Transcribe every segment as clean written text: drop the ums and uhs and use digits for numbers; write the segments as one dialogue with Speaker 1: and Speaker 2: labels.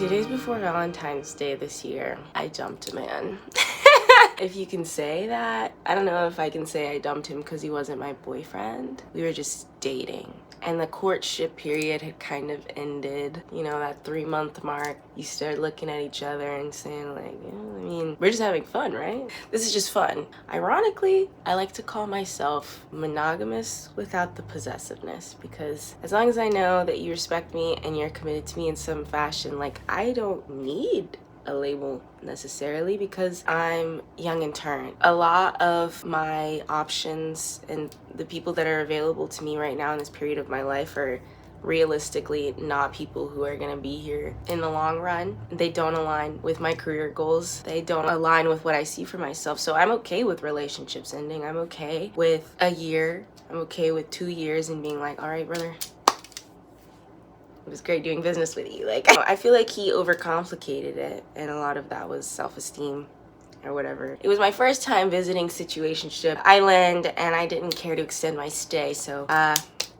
Speaker 1: 2 days before Valentine's Day this year, I dumped a man. If you can say that. I don't know if I can say I dumped him because he wasn't my boyfriend. We were just dating. And the courtship period had kind of ended. You know, that 3-month mark. You start looking at each other and saying like, I mean, we're just having fun, right? This is just fun. Ironically, I like to call myself monogamous without the possessiveness, because as long as I know that you respect me and you're committed to me in some fashion, like, I don't need a label necessarily, because I'm young and turned. A lot of my options and the people that are available to me right now in this period of my life are realistically not people who are going to be here in the long run. They don't align with my career goals. They don't align with what I see for myself. So I'm okay with relationships ending. I'm okay with a year. I'm okay with 2 years and being like, all right, brother, it was great doing business with you. Like, I feel like he overcomplicated it, and a lot of that was self-esteem or whatever. It was my first time visiting Situationship Island, and I didn't care to extend my stay, so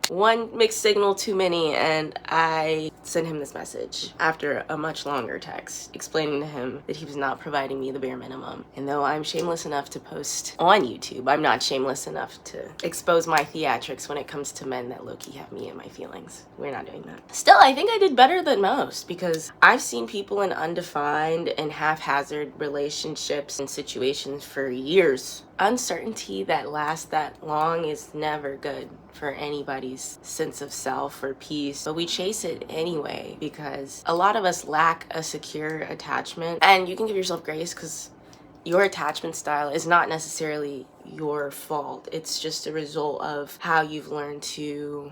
Speaker 1: one mixed signal too many, and I sent him this message after a much longer text explaining to him that he was not providing me the bare minimum. And though I'm shameless enough to post on YouTube, I'm not shameless enough to expose my theatrics when it comes to men that low-key have me in my feelings. We're not doing that. Still, I think I did better than most, because I've seen people in undefined and haphazard relationships and situations for years. Uncertainty that lasts that long is never good for anybody's sense of self or peace, but we chase it anyway because a lot of us lack a secure attachment. And you can give yourself grace, because your attachment style is not necessarily your fault. It's just a result of how you've learned to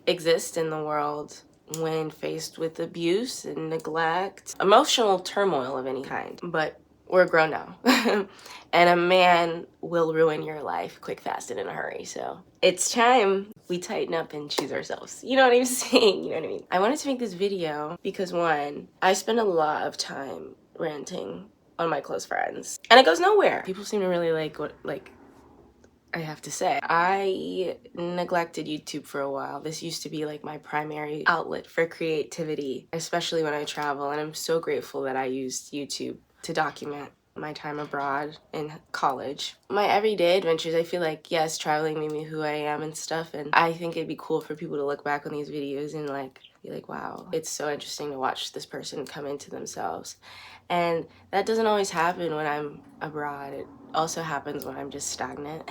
Speaker 1: exist in the world when faced with abuse and neglect, emotional turmoil of any kind. But we're grown now. And a man will ruin your life quick, fast, and in a hurry. So it's time we tighten up and choose ourselves. You know what I'm saying? You know what I mean? I wanted to make this video because, one, I spend a lot of time ranting on my close friends, and it goes nowhere. People seem to really like what I have to say. I neglected YouTube for a while. This used to be like my primary outlet for creativity, especially when I travel, and I'm so grateful that I used YouTube to document my time abroad in college. My everyday adventures, I feel like, yes, traveling made me who I am and stuff, and I think it'd be cool for people to look back on these videos and like be like, wow, it's so interesting to watch this person come into themselves. And that doesn't always happen when I'm abroad. It also happens when I'm just stagnant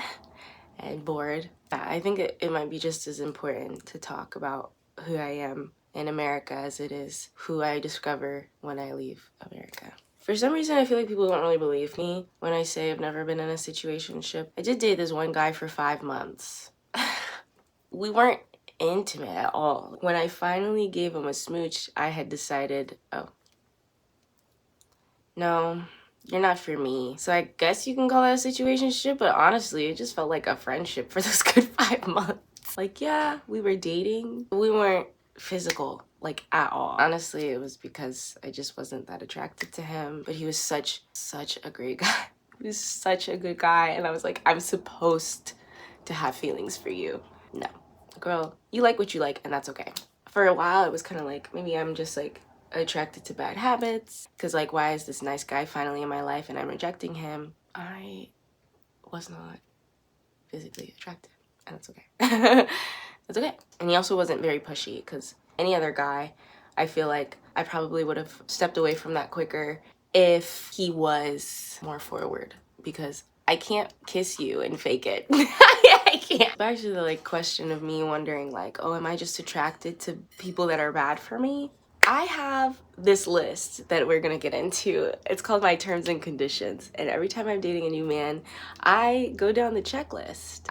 Speaker 1: and bored. I think it might be just as important to talk about who I am in America as it is who I discover when I leave America. For some reason, I feel like people don't really believe me when I say I've never been in a situationship. I did date this one guy for 5 months. We weren't intimate at all. When I finally gave him a smooch, I had decided, oh, no, you're not for me. So I guess you can call that a situationship, but honestly, it just felt like a friendship for those good 5 months. Like, yeah, we were dating, but we weren't physical, like, at all. Honestly, it was because I just wasn't that attracted to him, but he was such a great guy. He was such a good guy, and I was like, I'm supposed to have feelings for you. No, girl, you like what you like, and that's okay. For a while, it was kind of like, maybe I'm just like attracted to bad habits, because like, why is this nice guy finally in my life and I'm rejecting him? I was not physically attracted, and that's okay. That's okay. And he also wasn't very pushy, because any other guy, I feel like I probably would have stepped away from that quicker if he was more forward, because I can't kiss you and fake it. I can't. Back to the like question of me wondering like, oh, am I just attracted to people that are bad for me? I have this list that we're gonna get into. It's called my terms and conditions. And every time I'm dating a new man, I go down the checklist.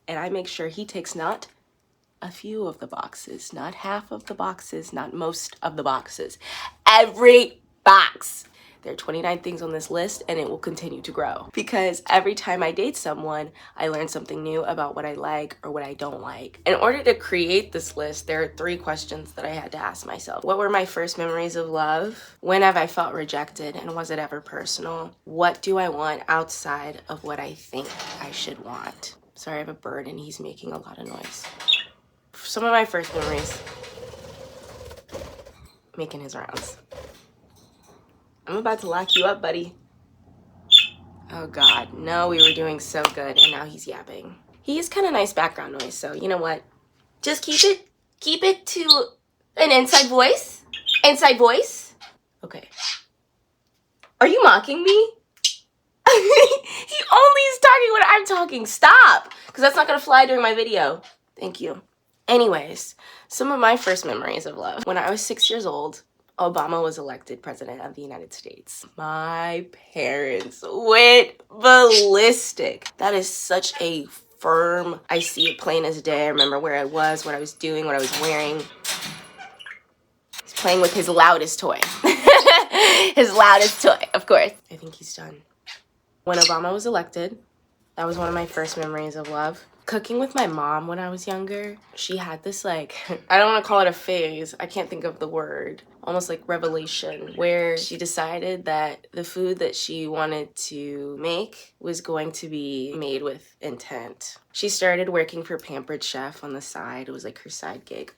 Speaker 1: And I make sure he ticks not a few of the boxes, not half of the boxes, not most of the boxes. Every box. There are 29 things on this list, and it will continue to grow. Because every time I date someone, I learn something new about what I like or what I don't like. In order to create this list, there are 3 questions that I had to ask myself. What were my first memories of love? When have I felt rejected, and was it ever personal? What do I want outside of what I think I should want? Sorry, I have a bird and he's making a lot of noise. Some of my first memories. making his rounds. I'm about to lock you up, buddy. Oh God, no, we were doing so good and now he's yapping. He's kind of nice background noise, so you know what? Just keep it to an inside voice. Inside voice. Okay. Are you mocking me? He only is talking when I'm talking. Stop! Because that's not going to fly during my video. Thank you. Anyways, some of my first memories of love. When I was 6 years old, Obama was elected president of the United States. My parents went ballistic. That is such a firm, I see it plain as day. I remember where I was, what I was doing, what I was wearing. He's playing with his loudest toy. His loudest toy, of course. I think he's done. When Obama was elected, that was one of my first memories of love. Cooking with my mom when I was younger, she had this like, I don't want to call it a phase, I can't think of the word, almost like revelation, where she decided that the food that she wanted to make was going to be made with intent. She started working for Pampered Chef on the side. It was like her side gig.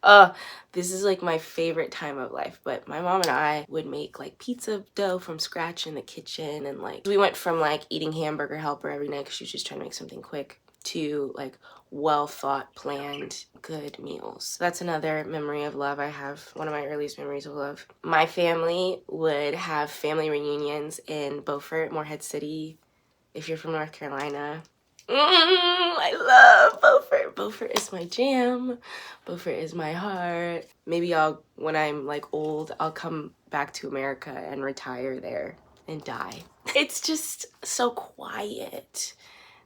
Speaker 1: This is like my favorite time of life. But my mom and I would make like pizza dough from scratch in the kitchen, and like we went from like eating Hamburger Helper every night because she was just trying to make something quick to like well thought, planned, good meals. That's another memory of love I have, one of my earliest memories of love. My family would have family reunions in Beaufort, Morehead City, if you're from North Carolina. I love Beaufort. Beaufort is my jam. Beaufort is my heart. Maybe when I'm like old, I'll come back to America and retire there and die. It's just so quiet.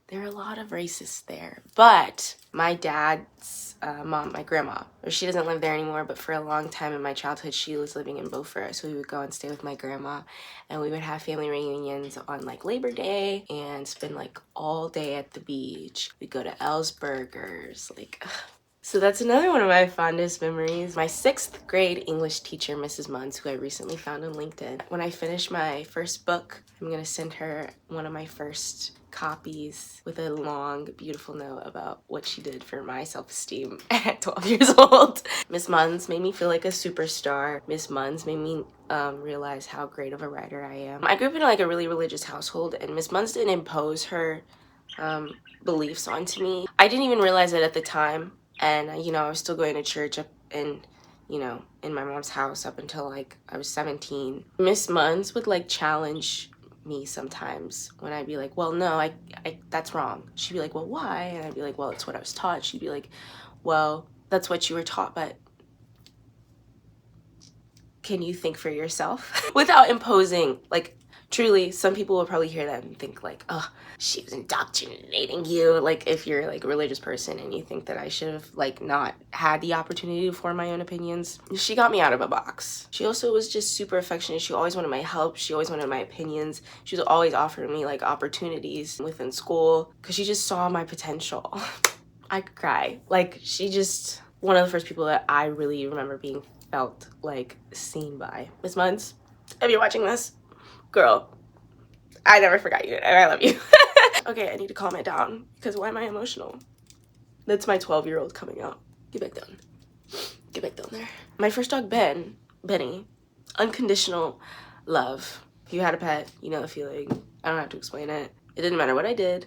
Speaker 1: There are a lot of racists there. But my dad's mom, my grandma, she doesn't live there anymore, but for a long time in my childhood, she was living in Beaufort. So we would go and stay with my grandma, and we would have family reunions on like Labor Day and spend like all day at the beach. We'd go to Elle's Burgers, like... So that's another one of my fondest memories. My 6th grade English teacher, Mrs. Munns, who I recently found on LinkedIn. When I finish my first book, I'm gonna send her one of my first copies with a long, beautiful note about what she did for my self-esteem at 12 years old. Miss Munns made me feel like a superstar. Miss Munns made me realize how great of a writer I am. I grew up in like a really religious household, and Miss Munns didn't impose her beliefs onto me. I didn't even realize it at the time. And, you know, I was still going to church up in, you know, in my mom's house up until, like, I was 17. Miss Munns would, like, challenge me sometimes when I'd be like, well, no, that's wrong. She'd be like, well, why? And I'd be like, well, it's what I was taught. She'd be like, well, that's what you were taught, but can you think for yourself? Without imposing, like, truly, some people will probably hear that and think like, oh, she was indoctrinating you. Like if you're like a religious person and you think that I should have like not had the opportunity to form my own opinions. She got me out of a box. She also was just super affectionate. She always wanted my help. She always wanted my opinions. She was always offering me like opportunities within school because she just saw my potential. I could cry. Like she just, one of the first people that I really remember being felt like seen by. Miss Munns, if you're watching this, girl, I never forgot you and I love you. Okay, I need to calm it down because why am I emotional? That's my 12-year-old coming out. Get back down. Get back down there. My first dog, Benny, unconditional love. If you had a pet, you know the feeling. I don't have to explain it. It didn't matter what I did,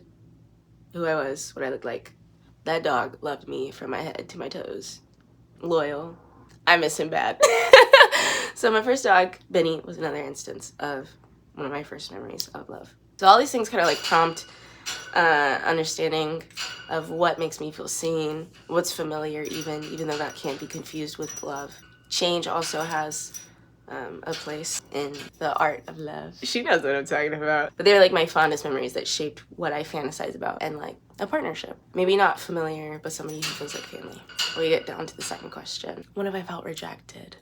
Speaker 1: who I was, what I looked like. That dog loved me from my head to my toes. Loyal. I miss him bad. So my first dog, Benny, was another instance of one of my first memories of love. So all these things kind of like prompt understanding of what makes me feel seen, what's familiar even though that can't be confused with love. Change also has a place in the art of love. She knows what I'm talking about. But they're like my fondest memories that shaped what I fantasize about and like a partnership. Maybe not familiar, but somebody who feels like family. We get down to the second question. When have I felt rejected?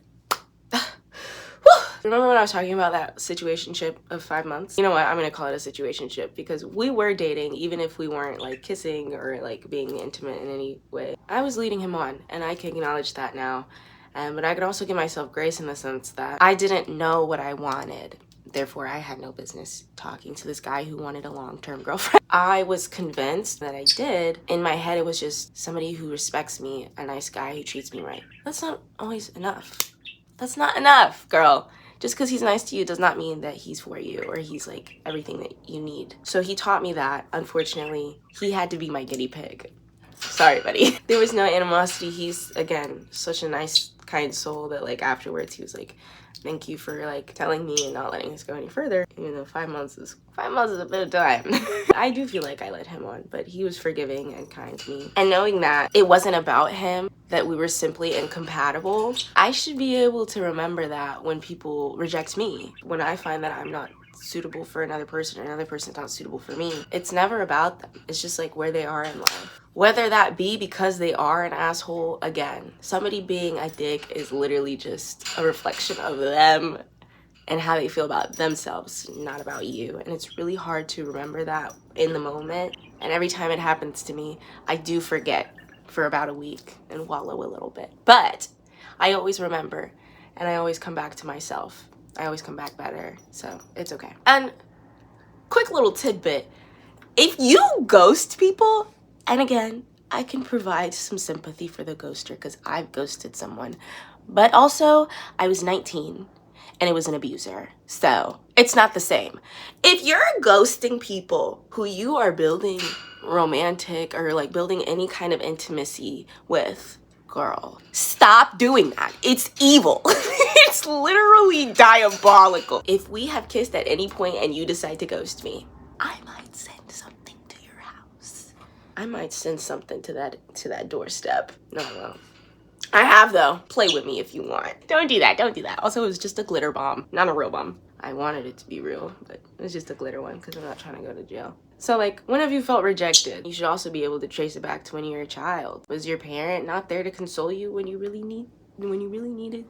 Speaker 1: Remember when I was talking about that situationship of 5 months? You know what? I'm gonna call it a situationship because we were dating even if we weren't like kissing or like being intimate in any way. I was leading him on and I can acknowledge that now. But I could also give myself grace in the sense that I didn't know what I wanted. Therefore, I had no business talking to this guy who wanted a long-term girlfriend. I was convinced that I did. In my head, it was just somebody who respects me, a nice guy who treats me right. That's not always enough. That's not enough, girl. Just because he's nice to you does not mean that he's for you or he's like everything that you need. So he taught me that. Unfortunately, he had to be my guinea pig. Sorry, buddy. There was no animosity. He's, again, such a nice, kind soul that, like, afterwards he was like, thank you for, like, telling me and not letting us go any further. Even though 5 months is a bit of time. I do feel like I led him on, but he was forgiving and kind to me. And knowing that it wasn't about him, that we were simply incompatible, I should be able to remember that when people reject me. When I find that I'm not suitable for another person or another person's not suitable for me, it's never about them. It's just like where they are in life. Whether that be because they are an asshole, again, somebody being a dick is literally just a reflection of them and how they feel about themselves, not about you. And it's really hard to remember that in the moment. And every time it happens to me, I do forget for about a week and wallow a little bit. But I always remember, and I always come back to myself. I always come back better, so it's okay. And quick little tidbit, if you ghost people, and again, I can provide some sympathy for the ghoster because I've ghosted someone, but also I was 19 and it was an abuser, so it's not the same. If you're ghosting people who you are building romantic or like building any kind of intimacy with, girl, stop doing that. It's evil. It's literally diabolical. If we have kissed at any point and you decide to ghost me, I might send something to your house. I might send something to that doorstep. No. I have, though. Play with me if you want. Don't do that. Don't do that. Also, it was just a glitter bomb, not a real bomb. I wanted it to be real, but it was just a glitter one because I'm not trying to go to jail. So, like, when have you felt rejected? You should also be able to trace it back to when you were a child. Was your parent not there to console you when you really needed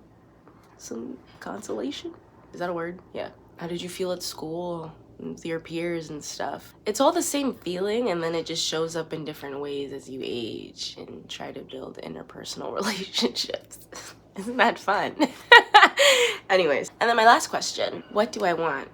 Speaker 1: some consolation? Is that a word? Yeah. How did you feel at school with your peers and stuff? It's all the same feeling, and then it just shows up in different ways as you age and try to build interpersonal relationships. Isn't that fun? Anyways, and then my last question, what do I want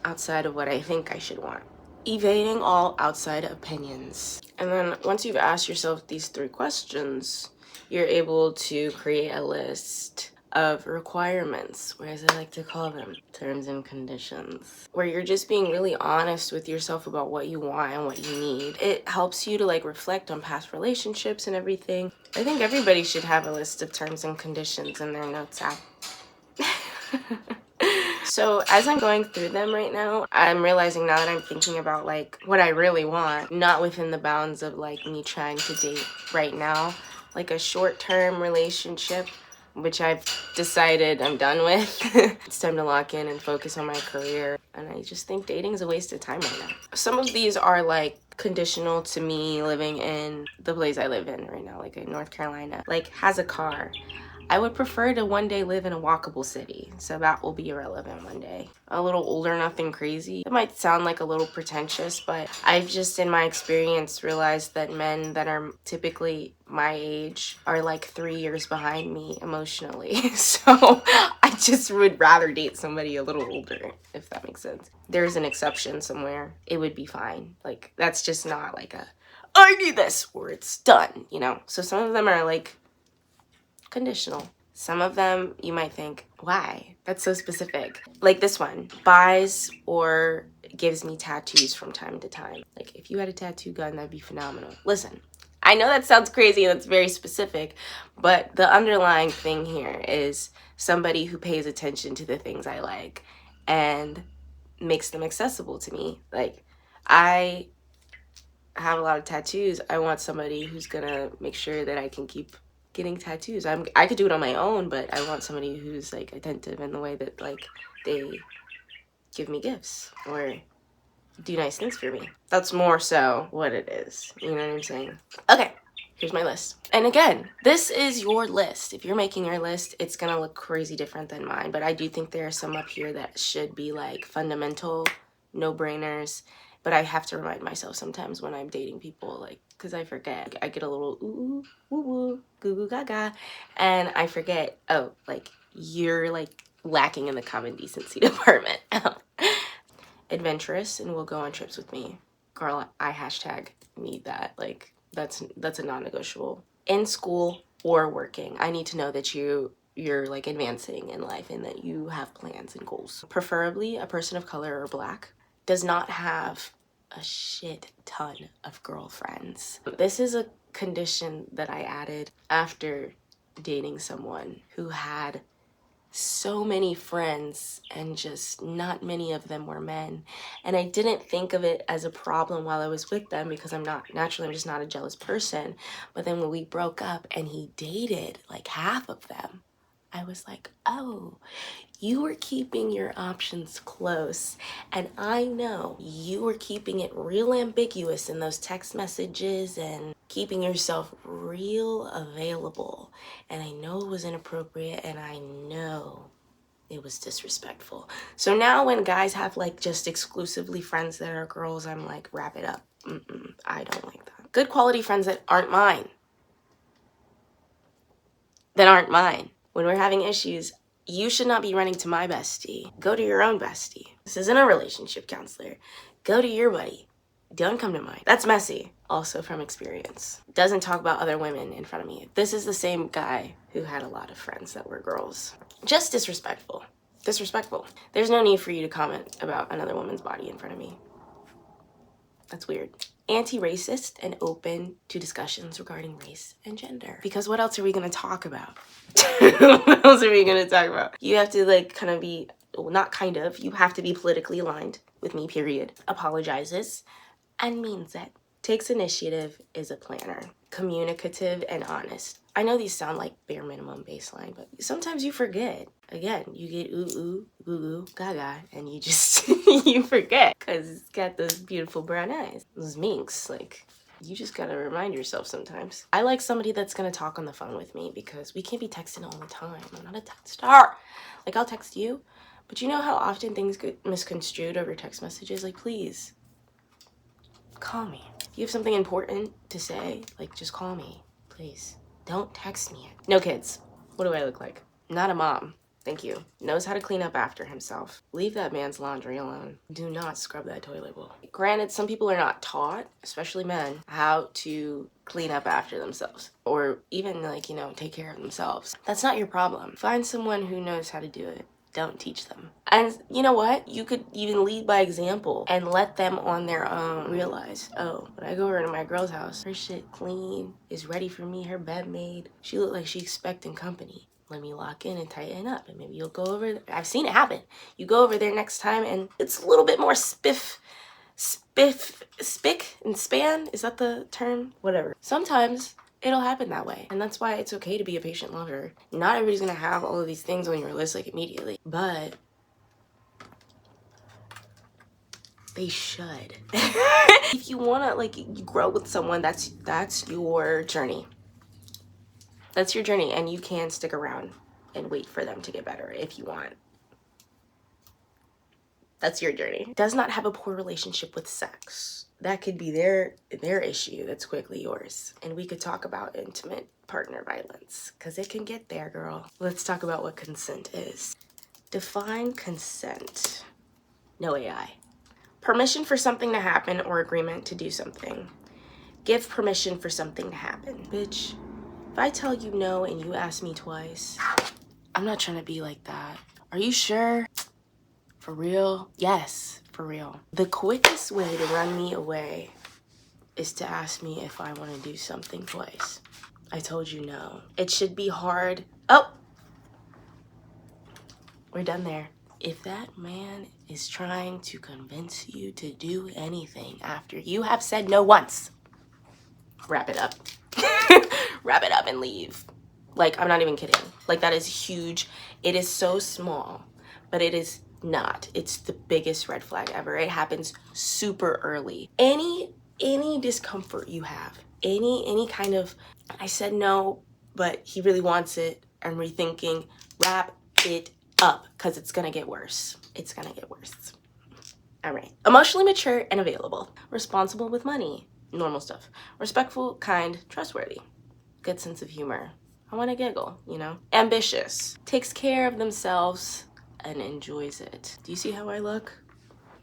Speaker 1: outside of what I think I should want? Evading all outside opinions. And then once you've asked yourself these 3 questions, you're able to create a list of requirements, or as I like to call them, terms and conditions, where you're just being really honest with yourself about what you want and what you need. It helps you to like reflect on past relationships and everything. I think everybody should have a list of terms and conditions in their notes app. So as I'm going through them right now, I'm realizing now that I'm thinking about like what I really want, not within the bounds of like me trying to date right now, like a short-term relationship, which I've decided I'm done with. It's time to lock in and focus on my career. And I just think dating is a waste of time right now. Some of these are like conditional to me living in the place I live in right now, like in North Carolina, like has a car. I would prefer to one day live in a walkable city, so that will be irrelevant one day. A little older, nothing crazy. It might sound like a little pretentious, but I've just, in my experience, realized that men that are typically my age are like 3 years behind me emotionally. So I just would rather date somebody a little older, if that makes sense. There's an exception somewhere. It would be fine. Like, that's just not like a, I need this, or it's done, you know? So some of them are like, conditional. Some of them you might think, why? That's so specific. Like this one, buys or gives me tattoos from time to time. Like if you had a tattoo gun, that'd be phenomenal. Listen, I know that sounds crazy and that's very specific, but the underlying thing here is somebody who pays attention to the things I like and makes them accessible to me. Like I have a lot of tattoos. I want somebody who's gonna make sure that I can keep getting tattoos. I could do it on my own, but I want somebody who's like attentive in the way that like they give me gifts or do nice things for me. That's more so what it is. You know what I'm saying? Okay, here's my list. And again, this is your list. If you're making your list, it's gonna look crazy different than mine, but I do think there are some up here that should be like fundamental, no-brainers. But I have to remind myself sometimes when I'm dating people, like, because I forget. I get a little ooh, woo woo, goo goo gaga, and I forget, oh, like, you're, like, lacking in the common decency department. Adventurous and will go on trips with me. Girl, I hashtag need that. Like, that's a non-negotiable. In school or working, I need to know that you you're like advancing in life and that you have plans and goals. Preferably a person of color or black does not have a shit ton of girlfriends. This is a condition that I added after dating someone who had so many friends and just not many of them were men. And I didn't think of it as a problem while I was with them because I'm just not a jealous person. But then when we broke up and he dated like half of them, I was like, oh, you were keeping your options close. And I know you were keeping it real ambiguous in those text messages and keeping yourself real available. And I know it was inappropriate and I know it was disrespectful. So now when guys have like just exclusively friends that are girls, I'm like, wrap it up. I don't like that. Good quality friends that aren't mine. When we're having issues, you should not be running to my bestie. Go to your own bestie. This isn't a relationship counselor. Go to your buddy. Don't come to mine. That's messy. Also from experience. Doesn't talk about other women in front of me. This is the same guy who had a lot of friends that were girls. Just disrespectful. Disrespectful. There's no need for you to comment about another woman's body in front of me. That's weird. Anti-racist and open to discussions regarding race and gender. Because what else are we going to talk about? What else are we going to talk about? You have to like kind of be, well, not kind of, you have to be politically aligned with me, period. Apologizes and means it. Takes initiative, is a planner. Communicative and honest. I know these sound like bare minimum baseline, but sometimes you forget. Again, you get ooh, goo goo, gaga, and you just, you forget. Because it's got those beautiful brown eyes. Those minks, like, you just gotta remind yourself sometimes. I like somebody that's gonna talk on the phone with me because we can't be texting all the time. I'm not a texter. Like, I'll text you, but you know how often things get misconstrued over text messages? Like, please, call me. If you have something important to say, like, just call me, please. Don't text me. No kids. What do I look like? Not a mom. Thank you. Knows how to clean up after himself. Leave that man's laundry alone. Do not scrub that toilet bowl. Granted, some people are not taught, especially men, how to clean up after themselves. Or even, like, you know, take care of themselves. That's not your problem. Find someone who knows how to do it. Don't teach them. And you know what? You could even lead by example and let them on their own realize, oh, when I go over to my girl's house, her shit clean, is ready for me, her bed made. She look like she expecting company. Let me lock in and tighten up, and maybe you'll go over there. I've seen it happen. You go over there next time and it's a little bit more spick and span. Is that the term? Whatever. Sometimes it'll happen that way. And that's why it's okay to be a patient lover. Not everybody's gonna have all of these things on your list like immediately, but they should. If you wanna like grow with someone, that's your journey. That's your journey, and you can stick around and wait for them to get better if you want. That's your journey. Does not have a poor relationship with sex. That could be their issue. That's quickly yours. And we could talk about intimate partner violence, because it can get there, girl. Let's talk about what consent is. Define consent. No AI. Permission for something to happen or agreement to do something. Give permission for something to happen. Bitch, if I tell you no and you ask me twice, I'm not trying to be like that. Are you sure? For real? Yes, for real. The quickest way to run me away is to ask me if I want to do something twice. I told you no. It should be hard. Oh! We're done there. If that man is trying to convince you to do anything after you have said no once, wrap it up. Wrap it up and leave. Like, I'm not even kidding. Like, that is huge. It is so small, but it is not. It's the biggest red flag ever. It happens super early. Any discomfort you have, any kind of, I said no, but he really wants it, I'm rethinking, wrap it up, because it's gonna get worse. It's gonna get worse. All right. Emotionally mature and available. Responsible with money. Normal stuff. Respectful, kind, trustworthy. Good sense of humor. I want to giggle, you know? Ambitious. Takes care of themselves and enjoys it. Do you see how I look?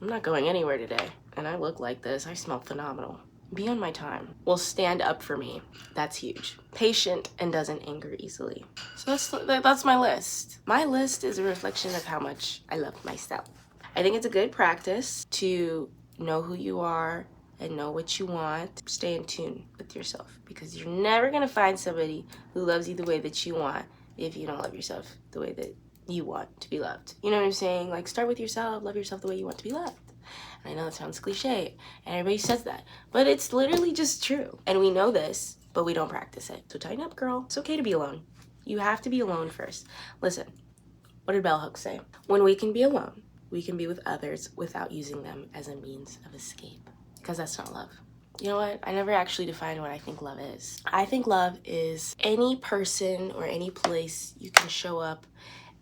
Speaker 1: I'm not going anywhere today. And I look like this. I smell phenomenal. Be on my time. Will stand up for me. That's huge. Patient and doesn't anger easily. So that's my list. My list is a reflection of how much I love myself. I think it's a good practice to know who you are and know what you want. Stay in tune with yourself, because you're never gonna find somebody who loves you the way that you want if you don't love yourself the way that you want to be loved. You know what I'm saying? Like, start with yourself, love yourself the way you want to be loved. And I know that sounds cliche, and everybody says that, but it's literally just true. And we know this, but we don't practice it. So tighten up, girl. It's okay to be alone. You have to be alone first. Listen, what did Bell Hooks say? When we can be alone, we can be with others without using them as a means of escape. Because that's not love. You know what? I never actually defined what I think love is. I think love is any person or any place you can show up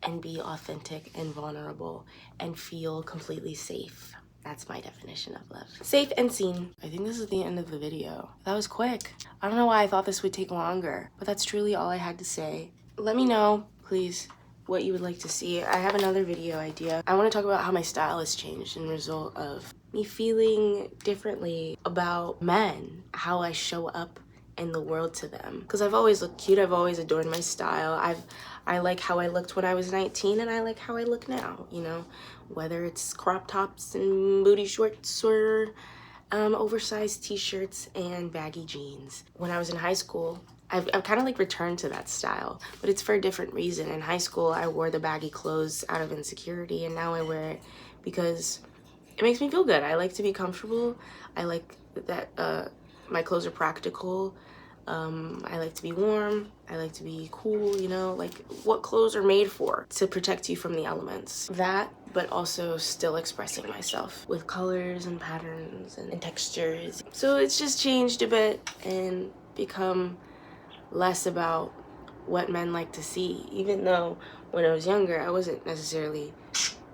Speaker 1: and be authentic and vulnerable and feel completely safe. That's my definition of love. Safe and seen. I think this is the end of the video. That was quick. I don't know why I thought this would take longer, but that's truly all I had to say. Let me know, please, what you would like to see. I have another video idea. I want to talk about how my style has changed in result of me feeling differently about men, how I show up in the world to them. Because I've always looked cute, I've always adorned my style. I like how I looked when I was 19, and I like how I look now, you know? Whether it's crop tops and booty shorts or oversized t-shirts and baggy jeans. When I was in high school, I've kind of like returned to that style, but it's for a different reason. In high school, I wore the baggy clothes out of insecurity, and now I wear it because it makes me feel good. I like to be comfortable. I like that my clothes are practical. I like to be warm. I like to be cool, you know, like what clothes are made for, to protect you from the elements. That, but also still expressing myself with colors and patterns and textures. So it's just changed a bit and become less about what men like to see, even though when I was younger, I wasn't necessarily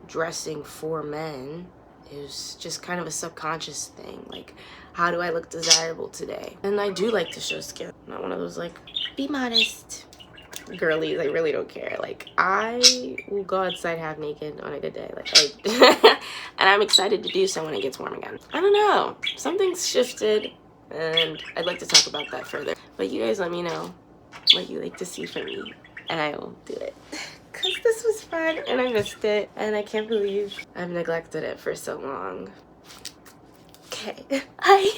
Speaker 1: dressing for men. It was just kind of a subconscious thing, like, how do I look desirable today? And I do like to show skin. I'm not one of those, like, be modest girlies. I really don't care. Like, I will go outside half naked on a good day. Like, and I'm excited to do so when it gets warm again. I don't know. Something's shifted, and I'd like to talk about that further. But you guys let me know what you like to see from me, and I will do it. Because this was fun, and I missed it, and I can't believe I've neglected it for so long. Okay. Bye.